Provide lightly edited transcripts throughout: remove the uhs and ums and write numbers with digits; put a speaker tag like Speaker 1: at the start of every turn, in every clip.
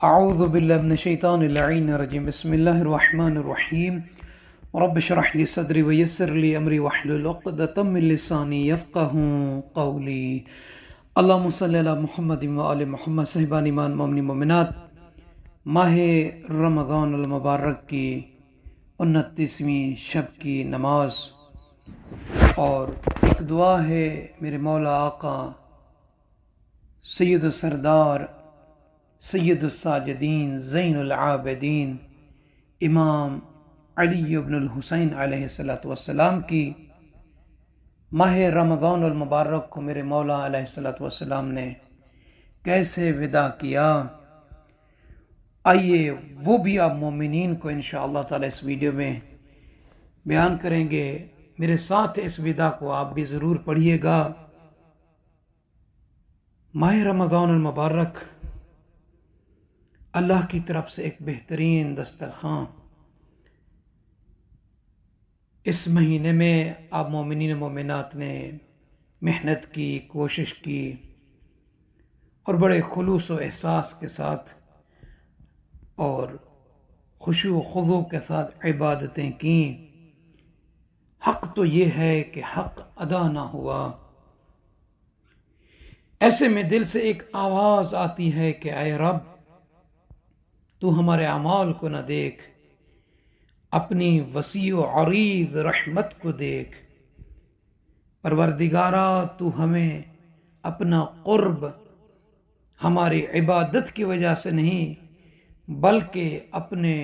Speaker 1: اعوذ باللہ من الشیطان اللعین الرجیم بسم اللہ الرحمن الرحیم رب اشرح لی صدری ویسر لی امری واحلل عقدۃ من لسانی یفقہوا قولی اللہم صلی علی محمد وآل محمد۔ صاحبان ایمان، مومنین مومنات، ماہ رمضان المبارک کی 29ویں شب کی نماز اور ایک دعا ہے میرے مولا آقا سید السردار سید الساجدین زین العابدین امام علی بن الحسین علیہ السلام کی ماہ رمضان المبارک کو میرے مولا علیہ السلام نے کیسے ودا کیا، آئیے وہ بھی آپ مومنین کو انشاءاللہ تعالی اس ویڈیو میں بیان کریں گے۔ میرے ساتھ اس ودا کو آپ بھی ضرور پڑھیے گا۔ ماہ رمضان المبارک اللہ کی طرف سے ایک بہترین دسترخوان، اس مہینے میں آپ مومنین و مومنات نے محنت کی، کوشش کی اور بڑے خلوص و احساس کے ساتھ اور خشوع و خضوع کے ساتھ عبادتیں کیں۔ حق تو یہ ہے کہ حق ادا نہ ہوا، ایسے میں دل سے ایک آواز آتی ہے کہ اے رب، تو ہمارے اعمال کو نہ دیکھ، اپنی وسیع و عریض رحمت کو دیکھ۔ پروردگارا، تو ہمیں اپنا قرب ہماری عبادت کی وجہ سے نہیں بلکہ اپنے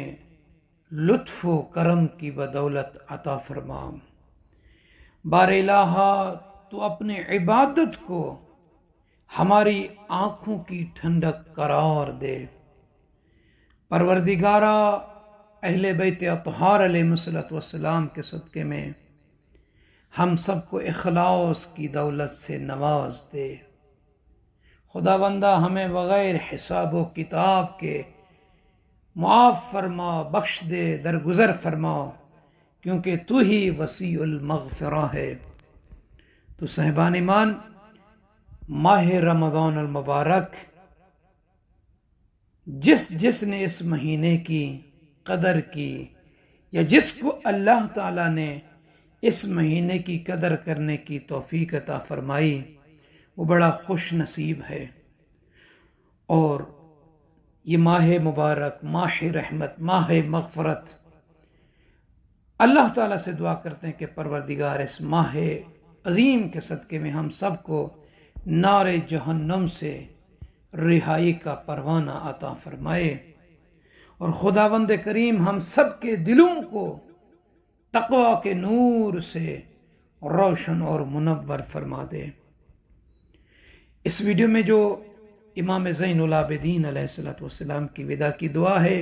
Speaker 1: لطف و کرم کی بدولت عطا فرما۔ بار الہ، تو اپنے عبادت کو ہماری آنکھوں کی ٹھنڈک قرار دے۔ پروردگارا، اہل بیت اطہار علیہ السلام کے صدقے میں ہم سب کو اخلاص کی دولت سے نواز دے۔ خدا بندہ، ہمیں بغیر حساب و کتاب کے معاف فرما، بخش دے، درگزر فرما، کیونکہ تو ہی وسیع المغفرہ ہے۔ تو صاحبان ایمان، ماہ رمضان المبارک جس نے اس مہینے کی قدر کی، یا جس کو اللہ تعالیٰ نے اس مہینے کی قدر کرنے کی توفیق عطا فرمائی، وہ بڑا خوش نصیب ہے۔ اور یہ ماہ مبارک، ماہ رحمت، ماہ مغفرت، اللہ تعالیٰ سے دعا کرتے ہیں کہ پروردگار اس ماہ عظیم کے صدقے میں ہم سب کو نار جہنم سے رہائی کا پروانہ عطا فرمائے، اور خداوند کریم ہم سب کے دلوں کو تقوی کے نور سے روشن اور منور فرما دے۔ اس ویڈیو میں جو امام زین العابدین علیہ السلام کی ودا کی دعا ہے،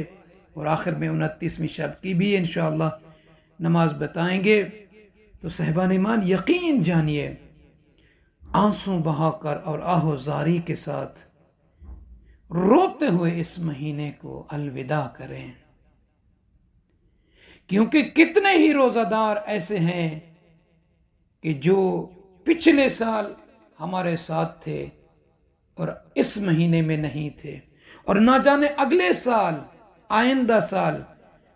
Speaker 1: اور آخر میں 29ویں شب کی بھی انشاءاللہ نماز بتائیں گے، تو صاحبان ایمان یقین جانیے، آنسوں بہا کر اور آہ و زاری کے ساتھ روتے ہوئے اس مہینے کو الوداع کریں، کیونکہ کتنے ہی روزہ دار ایسے ہیں کہ جو پچھلے سال ہمارے ساتھ تھے اور اس مہینے میں نہیں تھے، اور نہ جانے اگلے سال، آئندہ سال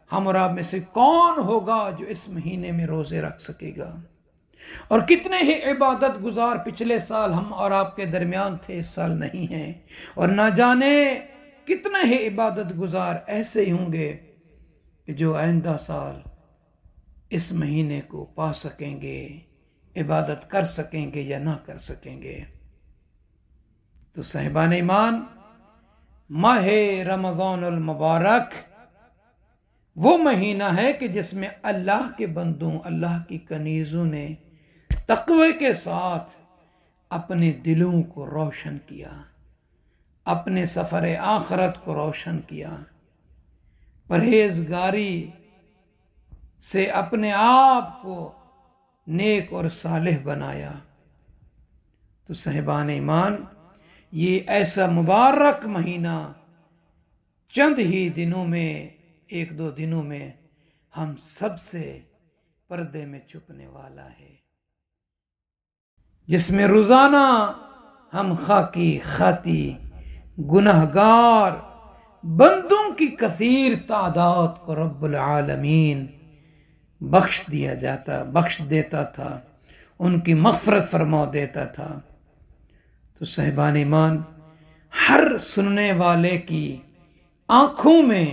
Speaker 1: ہم اور آپ میں سے کون ہوگا جو اس مہینے میں روزے رکھ سکے گا، اور کتنے ہی عبادت گزار پچھلے سال ہم اور آپ کے درمیان تھے، اس سال نہیں ہیں، اور نہ جانے کتنے ہی عبادت گزار ایسے ہی ہوں گے کہ جو آئندہ سال اس مہینے کو پا سکیں گے، عبادت کر سکیں گے یا نہ کر سکیں گے۔ تو صاحبان ایمان، ماہ رمضان المبارک وہ مہینہ ہے کہ جس میں اللہ کے بندوں، اللہ کی کنیزوں نے تقوی کے ساتھ اپنے دلوں کو روشن کیا، اپنے سفر آخرت کو روشن کیا، پرہیزگاری سے اپنے آپ کو نیک اور صالح بنایا۔ تو صاحبان ایمان، یہ ایسا مبارک مہینہ چند ہی دنوں میں، 1-2 دنوں میں ہم سب سے پردے میں چھپنے والا ہے، جس میں روزانہ ہم خاکی خاتی گنہگار بندوں کی کثیر تعداد کو رب العالمین بخش دیتا تھا، ان کی مغفرت فرما دیتا تھا۔ تو صاحبان ایمان، ہر سننے والے کی آنکھوں میں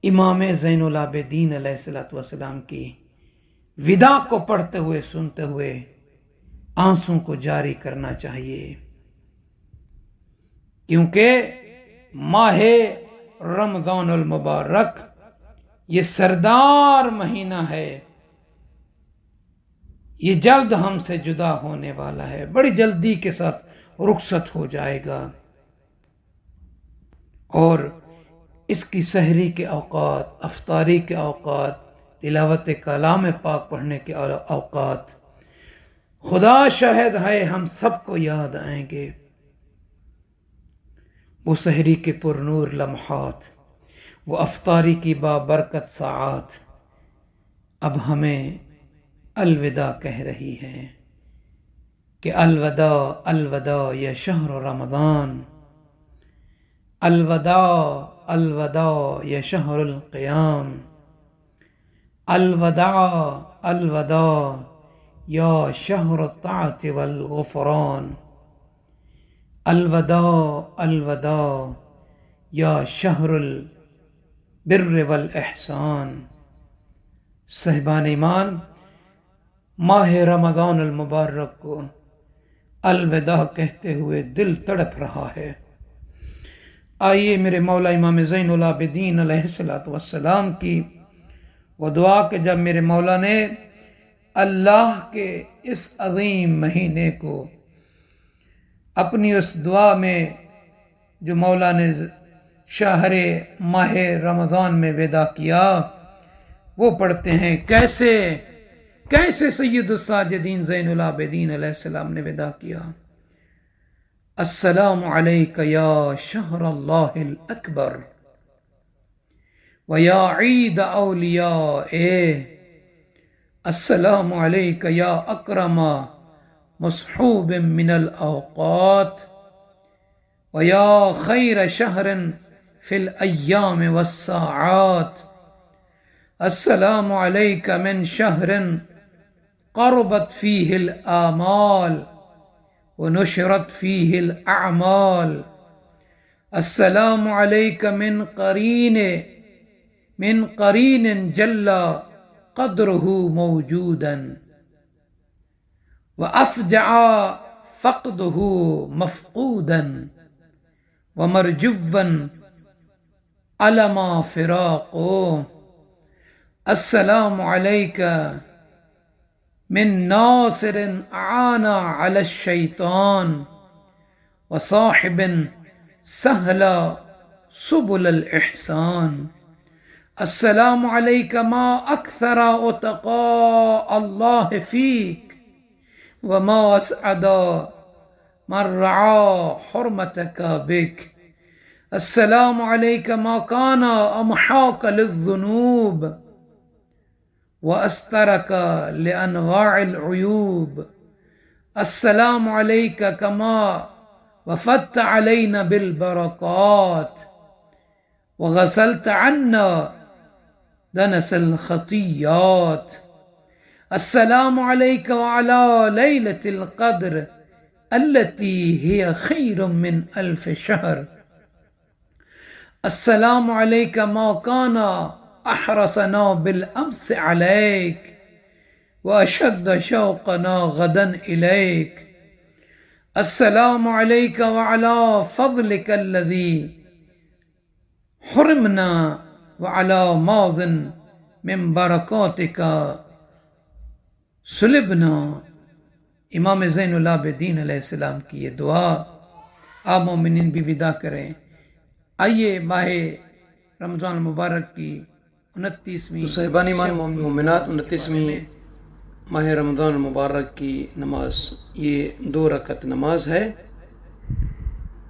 Speaker 1: امام زین العابدین علیہ السلام کی ودا کو پڑھتے ہوئے سنتے ہوئے آنسوں کو جاری کرنا چاہیے، کیونکہ ماہ رمضان المبارک یہ سردار مہینہ ہے، یہ جلد ہم سے جدا ہونے والا ہے، بڑی جلدی کے ساتھ رخصت ہو جائے گا، اور اس کی سحری کے اوقات، افطاری کے اوقات، تلاوت کلام پاک پڑھنے کے اوقات خدا شاہد ہے ہم سب کو یاد آئیں گے، وہ سحری کے پر نور لمحات، وہ افطاری کی بابرکت ساعات اب ہمیں الوداع کہہ رہی ہے کہ الوداع الوداع یا شہر رمضان، الوداع الوداع یا شہر القیام، الوداع الوداع یا شہر الطاعت والغفران، الوداع الوداع یا شہر البر والاحسان۔ صاحبان ایمان، ماہ رمضان المبارک کو الوداع کہتے ہوئے دل تڑپ رہا ہے۔ آئیے میرے مولا امام زین العابدین علیہ السلام کی وہ دعا کہ جب میرے مولا نے اللہ کے اس عظیم مہینے کو اپنی اس دعا میں جو مولا نے شہر ماہ رمضان میں ودا کیا، وہ پڑھتے ہیں کیسے سید الساجدین زین العابدین علیہ السلام نے ودا کیا۔ السلام علیک یا شہر اللہ الاکبر و یا عید اولیائے، السلام علیک یا اکرم مصحوب من الاوقات و یا خیر شہر فی الایام والساعات، السلام علیک من شہر قربت فیہ الآمال ونشرت فیہ الاعمال، السلام علیک من قرین جل قدرہ موجودا وافجع فقدہ مفقودا ومرجوا علم فراقہ، السلام علیک من ناصر اعان علی الشیطان وصاحب سہل سبل الاحسان، السلام علیک ما اکثر اتقاء اللہ فیک وما اسعد من رعا حرمتک بک، السلام علیک ما کان امحاک للذنوب وَأَسْتَرَكَ لِأَنْوَاعِ الْعُيُوبِ، السلام علیک کما وفدت علینا بالبرکات وغسلت عنا دنس الخطیات، السلام علیک وعلى لیلة القدر التي هي خیر من 1000 شہر، السلام علیک ما کان احرصنا بالامس علیک واشد شوقنا غدا الیک، السلام علیک وعلى فضلک الذی حرمنا وعلى ماض من برکاتک سلبنا۔ امام زین العابدین علیہ السلام کی یہ دعا آپ مومنین بھی ودا کریں۔ آئیے ماہ رمضان المبارک کی 29ویں
Speaker 2: صاحبان ایمان مومنات 29ویں ماہ رمضان المبارک کی نماز، یہ 2 رکعت نماز ہے۔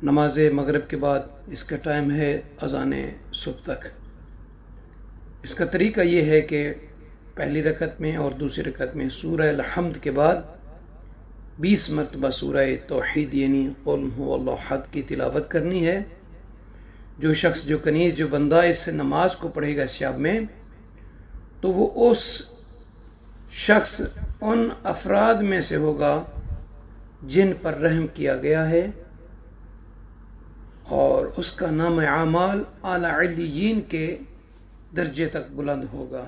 Speaker 2: نماز مغرب کے بعد اس کا ٹائم ہے اذان صبح تک۔ اس کا طریقہ یہ ہے کہ پہلی رکعت میں اور دوسری رکعت میں سورہ الحمد کے بعد 20 مرتبہ سورہ توحید یعنی قل هو اللہ احد کی تلاوت کرنی ہے۔ جو شخص جو کنیز جو بندہ اس نماز کو پڑھے گا اس شب میں تو وہ اس شخص ان افراد میں سے ہوگا جن پر رحم کیا گیا ہے اور اس کا نام اعمال اعلی علیین کے درجے تک بلند ہوگا.